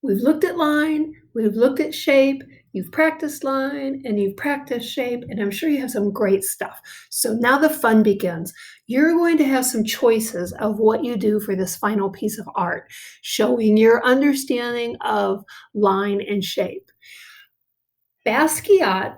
We've looked at line, we've looked at shape, you've practiced line, and you've practiced shape, and I'm sure you have some great stuff. So now the fun begins. You're going to have some choices of what you do for this final piece of art, showing your understanding of line and shape. Basquiat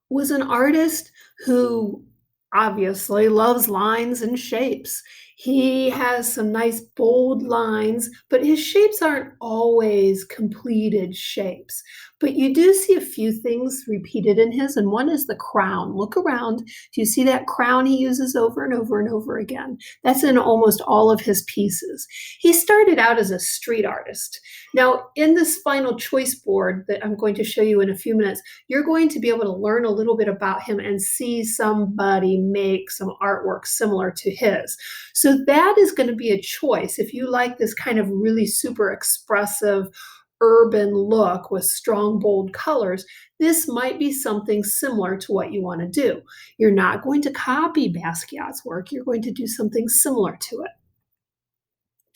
was an artist who obviously loves lines and shapes. He has some nice bold lines, but his shapes aren't always completed shapes. But you do see a few things repeated in his, and one is the crown. Look around. Do you see that crown he uses over and over and over again? That's in almost all of his pieces. He started out as a street artist. Now, in this final choice board that I'm going to show you in a few minutes, you're going to be able to learn a little bit about him and see somebody make some artwork similar to his. So that is going to be a choice. If you like this kind of really super expressive urban look with strong, bold colors, this might be something similar to what you want to do. You're not going to copy Basquiat's work. You're going to do something similar to it.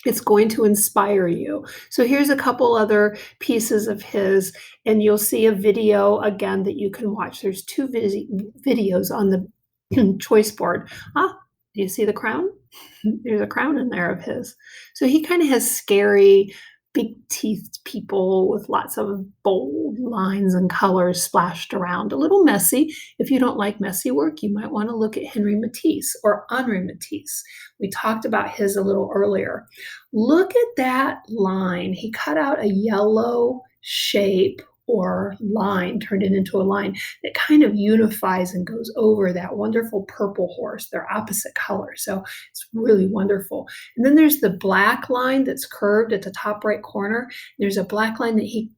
It's going to inspire you. So here's a couple other pieces of his, and you'll see a video again that you can watch. There's two videos on the choice board. Ah, do you see the crown? There's a crown in there of his. So he kind of has scary, big-teethed people with lots of bold lines and colors splashed around. A little messy. If you don't like messy work, you might want to look at Henri Matisse or Henri Matisse. We talked about his a little earlier. Look at that line. He cut out a yellow shape or line, turned it into a line that kind of unifies and goes over that wonderful purple horse. They're opposite colors, so it's really wonderful. And then there's the black line that's curved at the top right corner. There's a black line that he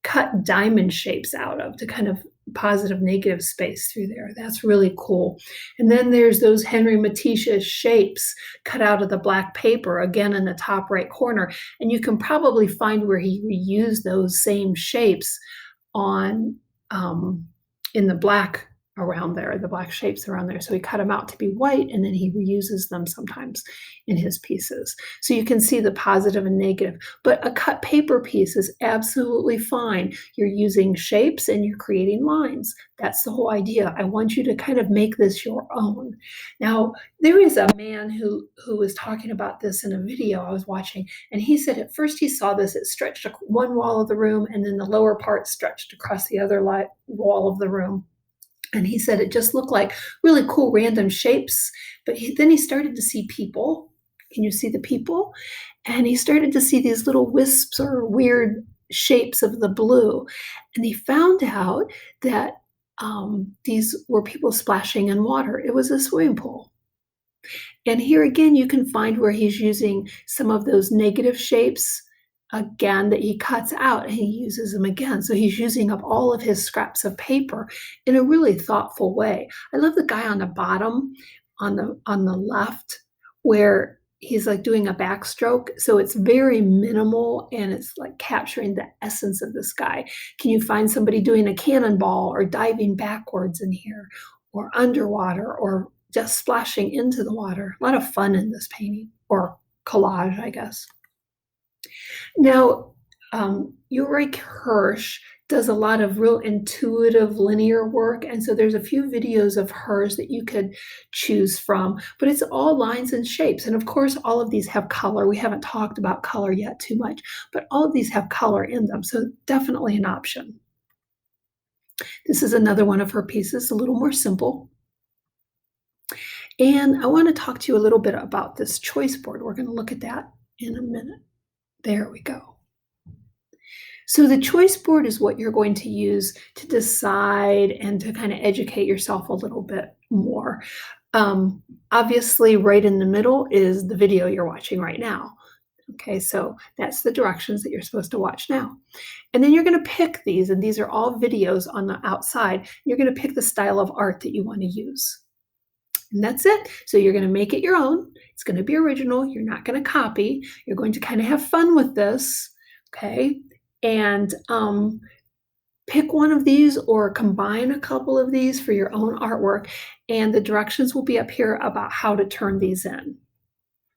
cut diamond shapes out of to kind of positive negative space through there. That's really cool. And then there's those Henri Matisse shapes cut out of the black paper, again in the top right corner. And you can probably find where he reused those same shapes on in the black around there, the black shapes around there. So he cut them out to be white, and then he reuses them sometimes in his pieces. So you can see the positive and negative. But a cut paper piece is absolutely fine. You're using shapes and you're creating lines. That's the whole idea. I want you to kind of make this your own. Now, there is a man who was talking about this in a video I was watching, and he said at first he saw this, it stretched one wall of the room, and then the lower part stretched across the other wall of the room. And he said it just looked like really cool random shapes. But then he started to see people. Can you see the people? And he started to see these little wisps or weird shapes of the blue. And he found out that these were people splashing in water. It was a swimming pool. And here again, you can find where he's using some of those negative shapes again that he cuts out, and he uses them again. So he's using up all of his scraps of paper in a really thoughtful way. I love the guy on the bottom on the left where he's like doing a backstroke. So it's very minimal and it's like capturing the essence of this guy. Can you find somebody doing a cannonball or diving backwards in here or underwater or just splashing into the water? A lot of fun in this painting or collage, I guess. Now, Ulrich Hirsch does a lot of real intuitive linear work, and so there's a few videos of hers that you could choose from, but it's all lines and shapes. And of course, all of these have color. We haven't talked about color yet too much, but all of these have color in them, so definitely an option. This is another one of her pieces, a little more simple. And I want to talk to you a little bit about this choice board. We're going to look at that in a minute. There we go. So the choice board is what you're going to use to decide and to kind of educate yourself a little bit more. Obviously, right in the middle is the video you're watching right now. Okay, so that's the directions that you're supposed to watch now. And then you're going to pick these, and these are all videos on the outside. You're going to pick the style of art that you want to use. And that's it. So you're going to make it your own. It's going to be original. You're not going to copy. You're going to kind of have fun with this, okay? And pick one of these or combine a couple of these for your own artwork. And the directions will be up here about how to turn these in.